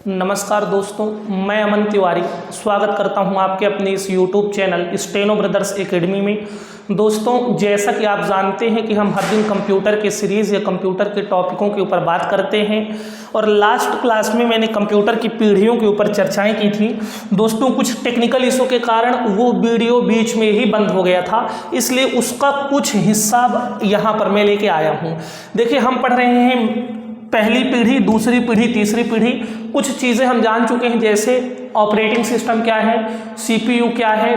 नमस्कार दोस्तों, मैं अमन तिवारी स्वागत करता हूं आपके अपने इस YouTube channel steno brothers academy में। दोस्तों, जैसा कि आप जानते हैं कि हम हर दिन कंप्यूटर के सीरीज़ या कंप्यूटर के टॉपिकों के ऊपर बात करते हैं और लास्ट क्लास में मैंने कंप्यूटर की पीढ़ियों के ऊपर चर्चाएं की थी। दोस्तों, कुछ टेक्निकल इशू के कारण वो वीडियो बीच में ही बंद हो गया था, इसलिए उसका कुछ हिस्सा यहाँ पर मैं लेके आया हूँ। देखिए, हम पढ़ रहे हैं पहली पीढ़ी, दूसरी पीढ़ी, तीसरी पीढ़ी। कुछ चीज़ें हम जान चुके हैं, जैसे ऑपरेटिंग सिस्टम क्या है, सीपीयू क्या है,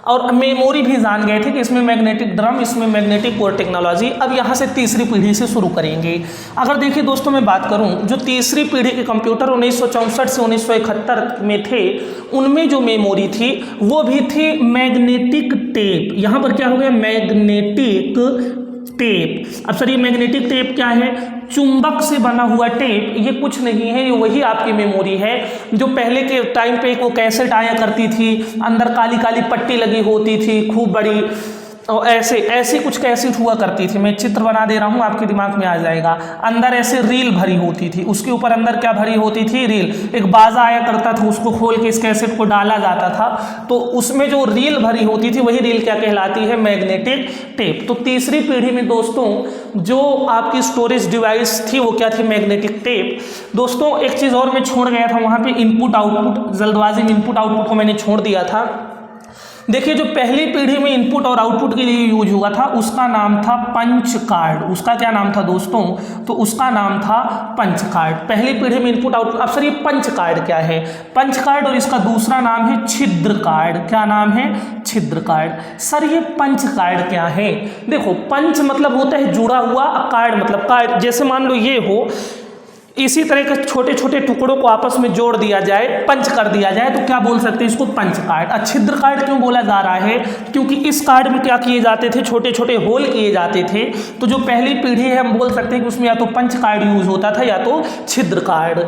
और मेमोरी भी जान गए थे कि इसमें मैग्नेटिक ड्रम, इसमें मैग्नेटिक कोर टेक्नोलॉजी। अब यहाँ से तीसरी पीढ़ी से शुरू करेंगे। अगर देखिए दोस्तों, मैं बात करूँ जो तीसरी पीढ़ी के कंप्यूटर 1964 से 1971 में थे, उनमें जो मेमोरी थी वो भी थी मैग्नेटिक टेप। यहाँ पर क्या हो गया, मैग्नेटिक टेप। अब सर, ये मैग्नेटिक टेप क्या है? चुंबक से बना हुआ टेप। ये कुछ नहीं है, ये वही आपकी मेमोरी है जो पहले के टाइम पे वो कैसेट आया करती थी, अंदर काली काली पट्टी लगी होती थी खूब बड़ी, और ऐसे कुछ कैसेट हुआ करती थी। मैं चित्र बना दे रहा हूँ, आपके दिमाग में आ जाएगा। अंदर ऐसे रील भरी होती थी, उसके ऊपर अंदर क्या भरी होती थी? रील। एक बाजा आया करता था, उसको खोल के इस कैसेट को डाला जाता था, तो उसमें जो रील भरी होती थी वही रील क्या कहलाती है? Magnetic tape. तो तीसरी पीढ़ी में दोस्तों जो आपकी स्टोरेज डिवाइस थी वो क्या थी? Magnetic tape. दोस्तों, एक चीज़ और मैं छोड़ गया था, वहाँ पे इनपुट आउटपुट, जल्दबाजी में इनपुट आउटपुट को मैंने छोड़ दिया था। देखिए, जो पहली पीढ़ी में इनपुट और आउटपुट के लिए यूज हुआ था उसका नाम था पंच कार्ड। उसका क्या नाम था दोस्तों? तो उसका नाम था पंच कार्ड। पहली पीढ़ी में इनपुट आउटपुट। अब सर, ये पंच कार्ड क्या है? पंच कार्ड, और इसका दूसरा नाम है छिद्र कार्ड। क्या नाम है? छिद्र कार्ड। सर, ये पंच कार्ड क्या है? देखो, पंच मतलब होता है जुड़ा हुआ, कार्ड मतलब कार्ड। जैसे मान लो ये हो, इसी तरह के छोटे छोटे टुकड़ों को आपस में जोड़ दिया जाए, पंच कर दिया जाए, तो क्या बोल सकते हैं? इसको पंच कार्ड। छिद्र कार्ड क्यों बोला जा रहा है? क्योंकि इस कार्ड में क्या किए जाते थे? छोटे छोटे होल किए जाते थे। तो जो पहली पीढ़ी है, हम बोल सकते हैं कि उसमें या तो पंच कार्ड यूज होता था या तो छिद्र कार्ड।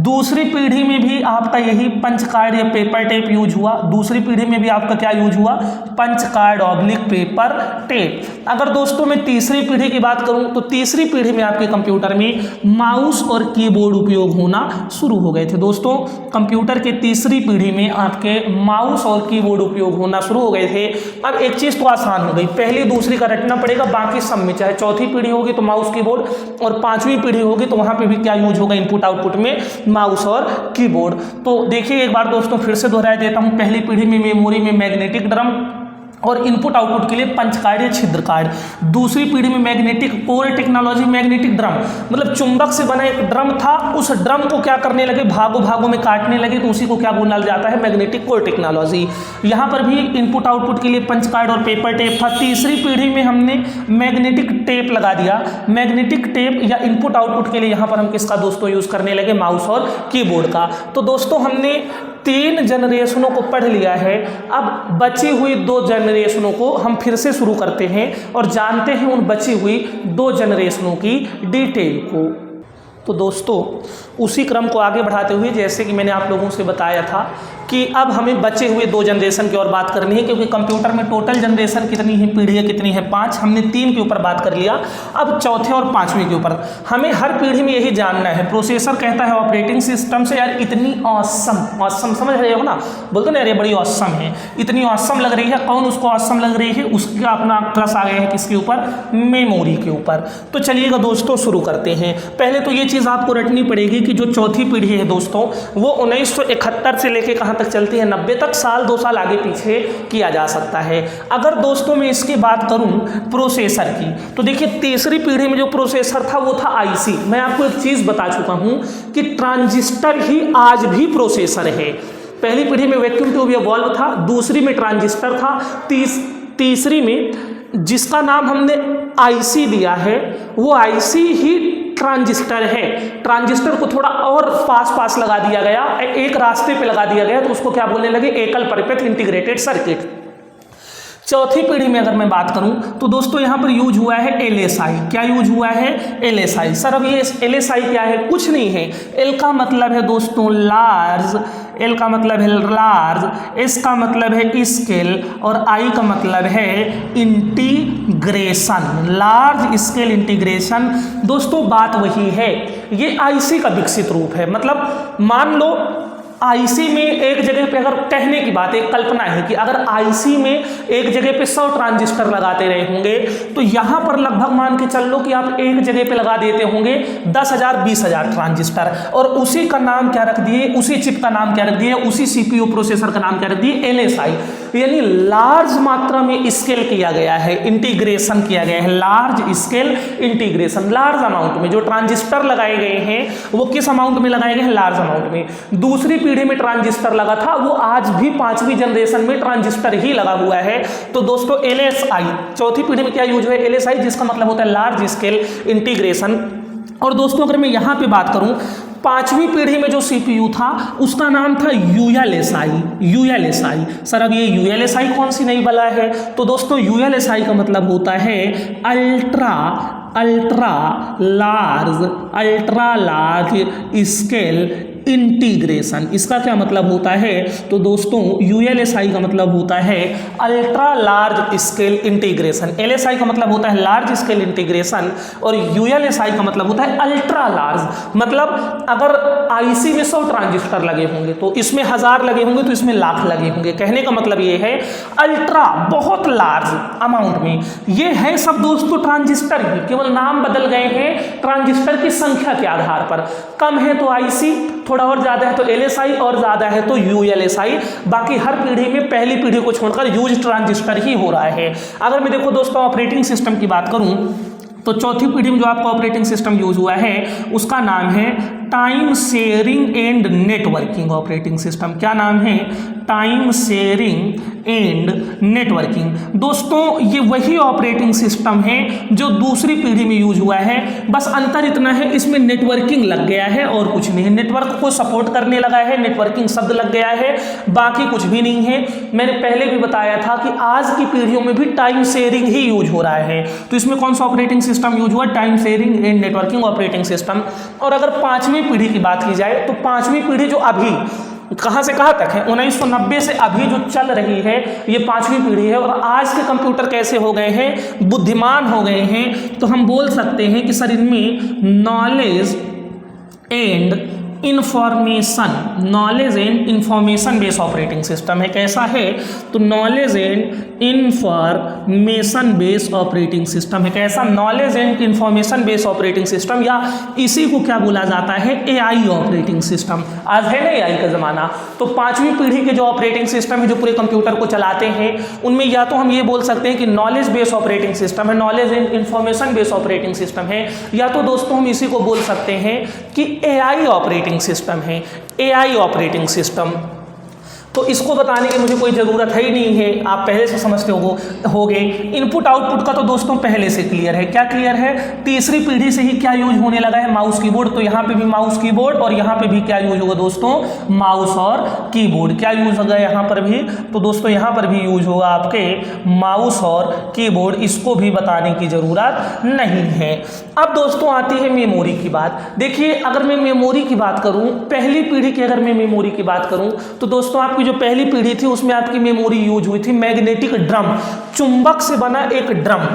दूसरी पीढ़ी में भी आपका यही पंच कार्ड या पेपर टेप यूज हुआ। दूसरी पीढ़ी में भी आपका क्या यूज हुआ? Punch card oblique paper tape. अगर दोस्तों मैं तीसरी पीढ़ी की बात करूं, तो तीसरी पीढ़ी में आपके कंप्यूटर में माउस और कीबोर्ड उपयोग होना शुरू हो गए थे। दोस्तों, कंप्यूटर के तीसरी पीढ़ी में आपके माउस और कीबोर्ड उपयोग होना शुरू हो गए थे। अब एक चीज तो आसान हो गई, पहली दूसरी का रटना पड़ेगा, बाकी सब में चाहे चौथी पीढ़ी होगी तो माउस कीबोर्ड, और पांचवी पीढ़ी होगी तो वहां पे भी क्या यूज होगा? इनपुट आउटपुट में माउस और कीबोर्ड। तो देखिए, एक बार दोस्तों फिर से दोहराई देता हूं। पहली पीढ़ी में मेमोरी में मैग्नेटिक ड्रम और इनपुट आउटपुट के लिए पंच कार्ड या छिद्र कार्ड। दूसरी पीढ़ी में magnetic core technology, magnetic drum मतलब चुंबक से बना एक ड्रम था, उस ड्रम को क्या करने लगे? भागों भागों में काटने लगे, तो उसी को क्या बोला जाता है? Magnetic core technology. यहाँ पर भी इनपुट आउटपुट के लिए पंच कार्ड और पेपर टेप था। तीसरी पीढ़ी में हमने मैग्नेटिक टेप लगा दिया। मैग्नेटिक टेप या इनपुट आउटपुट के लिए यहाँ पर हम किसका दोस्तों यूज करने लगे? माउस और कीबोर्ड का। तो दोस्तों, हमने 3 जनरेशनों को पढ़ लिया है। अब बची हुई 2 जनरेशनों को हम फिर से शुरू करते हैं और जानते हैं उन बची हुई 2 जनरेशनों की डिटेल को। तो दोस्तों, उसी क्रम को आगे बढ़ाते हुए, जैसे कि मैंने आप लोगों से बताया था कि अब हमें बचे हुए 2 जनरेशन की और बात करनी है, क्योंकि कंप्यूटर में टोटल जनरेशन कितनी है, पीढ़ियाँ कितनी है? 5। हमने 3 के ऊपर बात कर लिया, अब चौथे और 5वें के ऊपर हमें हर पीढ़ी में यही जानना है। प्रोसेसर कहता है ऑपरेटिंग सिस्टम से, यार इतनी ऑसम, ऑसम समझ रहे हो ना? बोलते ना यार ये बड़ी ऑसम है, इतनी ऑसम लग रही है। कौन उसको ऑसम लग रही है? उसका अपना क्रश आ गया है किसके ऊपर? मेमोरी के ऊपर। तो चलिएगा दोस्तों, शुरू करते हैं। पहले तो ये चीज़ आपको रटनी पड़ेगी कि जो चौथी पीढ़ी है दोस्तों, वो 1971 से लेके कहाँ तक चलती है? 90 तक। साल 2 साल आगे पीछे किया जा सकता है। अगर दोस्तों मैं इसकी बात करूं प्रोसेसर की, तो देखिए तीसरी पीढ़ी में जो प्रोसेसर था वो था आईसी। मैं आपको एक चीज़ बता चुका हूं कि ट्रांजिस्टर ही आज भी प्रोसेसर है। पहली पीढ़ी में वैक्यूम ट्यूब या वॉल्व था, दूसरी में ट्रांजिस्टर था, तीसरी में जिसका नाम हमने आईसी दिया है वो आईसी ही ट्रांजिस्टर है। ट्रांजिस्टर को थोड़ा और पास लगा दिया गया, एक रास्ते पे लगा दिया गया, तो उसको क्या बोलने लगे? एकल परिपथ इंटीग्रेटेड सर्किट। चौथी पीढ़ी में अगर मैं बात करूं तो दोस्तों यहाँ पर यूज हुआ है LSI। क्या यूज हुआ है? LSI। सर अब ये LSI क्या है? कुछ नहीं है। L का मतलब है दोस्तों लार्ज, L का मतलब है लार्ज, S का मतलब है स्केल और I का मतलब है इंटीग्रेशन। Large scale integration. दोस्तों बात वही है, ये IC का विकसित रूप है। मतलब मान लो आईसी में एक जगह पे, अगर कहने की बात, एक कल्पना है कि अगर आईसी में एक जगह पे 100 ट्रांजिस्टर लगाते रहे होंगे तो यहाँ पर लगभग मान के चल लो कि आप एक जगह पे लगा देते होंगे 10,000 20,000 ट्रांजिस्टर, और उसी का नाम क्या रख दिए, उसी चिप का नाम क्या रख दिए, उसी सीपीयू प्रोसेसर का नाम क्या रख दिए, LSI। यानी लार्ज मात्रा में स्केल किया गया है, इंटीग्रेशन किया गया है, large scale integration. Large amount में जो ट्रांजिस्टर लगाए गए हैं वो किस अमाउंट में लगाए गए हैं? लार्ज अमाउंट में। दूसरी पीढ़ी में ट्रांजिस्टर लगा था, वो आज भी 5वीं जनरेशन में ट्रांजिस्टर ही लगा हुआ है। तो दोस्तों LSI, चौथी पीढ़ी में क्या यूज हुआ है? LSI, जिसका मतलब होता है लार्ज स्केल इंटीग्रेशन। और दोस्तों अगर मैं यहाँ पे बात करूँ, 5वीं पीढ़ी में जो सीपीयू था उसका नाम था ULSI। सर अब ये ULSI कौन सी नई बला है? तो दोस्तों ULSI का मतलब होता है अल्ट्रा लार्ज स्केल इंटीग्रेशन। इसका क्या मतलब होता है? तो दोस्तों ULSI का मतलब होता है ultra large scale integration. LSI का मतलब होता है लार्ज स्केल इंटीग्रेशन और ULSI का मतलब होता है अल्ट्रा लार्ज। मतलब अगर IC में 100 ट्रांजिस्टर लगे होंगे तो इसमें 1000 लगे होंगे तो इसमें लाख लगे होंगे। कहने का मतलब ये है अल्ट्रा, बहुत लार्ज अमाउंट में। ये है सब दोस्तों ट्रांजिस्टर ही, केवल नाम बदल गए हैं ट्रांजिस्टर की संख्या के आधार पर। कम है तो IC, थोड़ा और ज्यादा है तो LSI, और ज्यादा है तो ULSI। बाकी हर पीढ़ी में पहली पीढ़ी को छोड़कर यूज ट्रांजिस्टर ही हो रहा है। अगर मैं देखो दोस्तों ऑपरेटिंग सिस्टम की बात करूं तो चौथी पीढ़ी में जो आपका ऑपरेटिंग सिस्टम यूज हुआ है उसका नाम है time sharing and networking operating system. क्या नाम है? Time sharing and networking. दोस्तों ये वही ऑपरेटिंग सिस्टम है जो दूसरी पीढ़ी में यूज हुआ है, बस अंतर इतना है इसमें नेटवर्किंग लग गया है और कुछ नहीं है। नेटवर्क को सपोर्ट करने लगा है, नेटवर्किंग शब्द लग गया है, बाकी कुछ भी नहीं है। मैंने पहले भी बताया था कि आज की पीढ़ियों में भी टाइम शेयरिंग ही यूज हो रहा है। तो इसमें कौन सा ऑपरेटिंग सिस्टम यूज हुआ? Time sharing and networking operating system. और अगर 5वीं पीढ़ी की बात की जाए तो 5वीं पीढ़ी जो अभी कहाँ से कहाँ तक है, 1990 से अभी जो चल रही है ये 5वीं पीढ़ी है। और आज के कंप्यूटर कैसे हो गए हैं? बुद्धिमान हो गए हैं। तो हम बोल सकते हैं कि सर इनमें knowledge and information based operating system है। कैसा है? तो knowledge and information based operating system है। कैसा? Knowledge and information based operating system, या इसी को क्या बोला जाता है? AI operating system. आज है ना AI का जमाना। तो 5वीं पीढ़ी के जो ऑपरेटिंग सिस्टम है जो पूरे कंप्यूटर को चलाते हैं उनमें या तो हम ये बोल सकते हैं कि नॉलेज बेस्ड ऑपरेटिंग सिस्टम है, knowledge and information based operating system है, या तो दोस्तों हम इसी को बोल सकते हैं कि AI ऑपरेटिंग सिस्टम है, AI ऑपरेटिंग सिस्टम। तो इसको बताने की मुझे कोई ज़रूरत है ही नहीं है, आप पहले से समझते होगे। इनपुट आउटपुट का तो दोस्तों पहले से क्लियर है। क्या क्लियर है? तीसरी पीढ़ी से ही क्या यूज होने लगा है? Mouse keyboard. तो यहाँ पे भी माउस कीबोर्ड और यहाँ पे भी क्या यूज होगा दोस्तों? माउस और कीबोर्ड। क्या यूज होगा यहाँ पर भी? तो दोस्तों यहाँ पर भी यूज होगा आपके माउस और कीबोर्ड। इसको भी बताने की ज़रूरत नहीं है। अब दोस्तों आती है मेमोरी की बात। देखिए अगर मैं मेमोरी की बात करूँ, पहली पीढ़ी की अगर मैं मेमोरी की बात करूँ तो दोस्तों आपकी जो पहली पीढ़ी थी उसमें आपकी मेमोरी यूज हुई थी मैग्नेटिक ड्रम, चुंबक से बना एक ड्रम।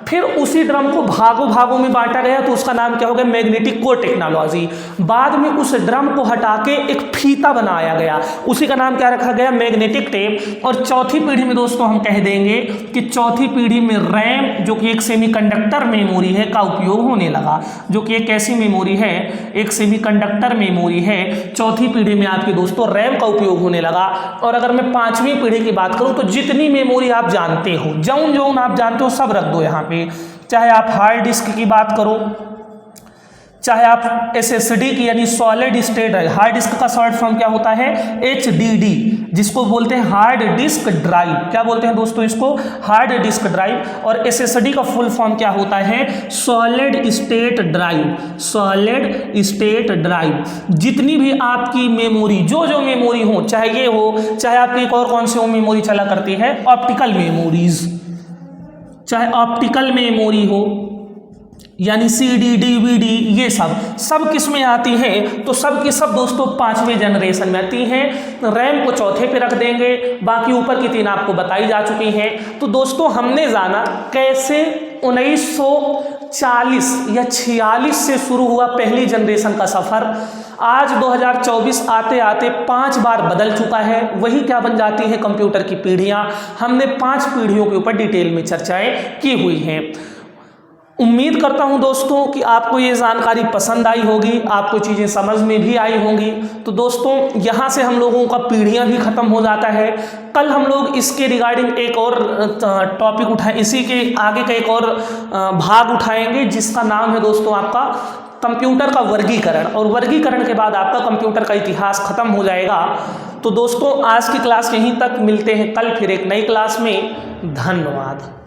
फिर उसी ड्रम को भागों में बांटा गया तो उसका नाम क्या हो गया? Magnetic core technology. बाद में उस ड्रम को हटा के एक फीता बनाया गया, उसी का नाम क्या रखा गया? Magnetic tape. और चौथी पीढ़ी में दोस्तों हम कह देंगे कि चौथी पीढ़ी में रैम, जो कि एक सेमीकंडक्टर मेमोरी है, का उपयोग होने लगा। जो कि एक ऐसी मेमोरी है, एक सेमीकंडक्टर मेमोरी है। चौथी पीढ़ी में आपके दोस्तों रैम का उपयोग होने लगा। और अगर मैं 5वीं पीढ़ी की बात करूं तो जितनी मेमोरी आप जानते हो, जौन आप जानते हो सब रख दो यहाँ पे। चाहे आप हार्ड डिस्क की बात करो, चाहे आप SSD की यानी सॉलिड स्टेट, हार्ड डिस्क का शॉर्ट फॉर्म क्या होता है? HDD, जिसको बोलते हैं हार्ड डिस्क ड्राइव। क्या बोलते हैं दोस्तों इसको? Hard disk drive. और SSD का फुल फॉर्म क्या होता है? Solid state drive. Solid state drive. जितनी भी आपकी मेमोरी, जो मेमोरी हो, चाहे ये हो, चाहे आपकी एक और कौन सी मेमोरी चला करती है? Optical memories. चाहे ऑप्टिकल मेमोरी हो यानी CD DVD, ये सब किस में आती हैं, तो सब की सब दोस्तों 5वें जनरेशन में आती हैं। रैम को चौथे पे रख देंगे, बाकी ऊपर की 3 आपको बताई जा चुकी हैं। तो दोस्तों हमने जाना कैसे 1940 या 46 से शुरू हुआ पहली जनरेशन का सफ़र। आज 2024 आते आते 5 बार बदल चुका है। वही क्या बन जाती है, कंप्यूटर की पीढ़ियाँ। हमने 5 पीढ़ियों के ऊपर डिटेल में चर्चाएं की हुई हैं। उम्मीद करता हूं दोस्तों कि आपको ये जानकारी पसंद आई होगी, आपको चीज़ें समझ में भी आई होंगी। तो दोस्तों यहाँ से हम लोगों का पीढ़ियाँ भी ख़त्म हो जाता है। कल हम लोग इसके रिगार्डिंग एक और टॉपिक उठाएं, इसी के आगे का एक और भाग उठाएंगे, जिसका नाम है दोस्तों आपका कंप्यूटर का वर्गीकरण। और वर्गीकरण के बाद आपका कंप्यूटर का इतिहास ख़त्म हो जाएगा। तो दोस्तों आज की क्लास यहीं तक, मिलते हैं कल फिर एक नई क्लास में। धन्यवाद।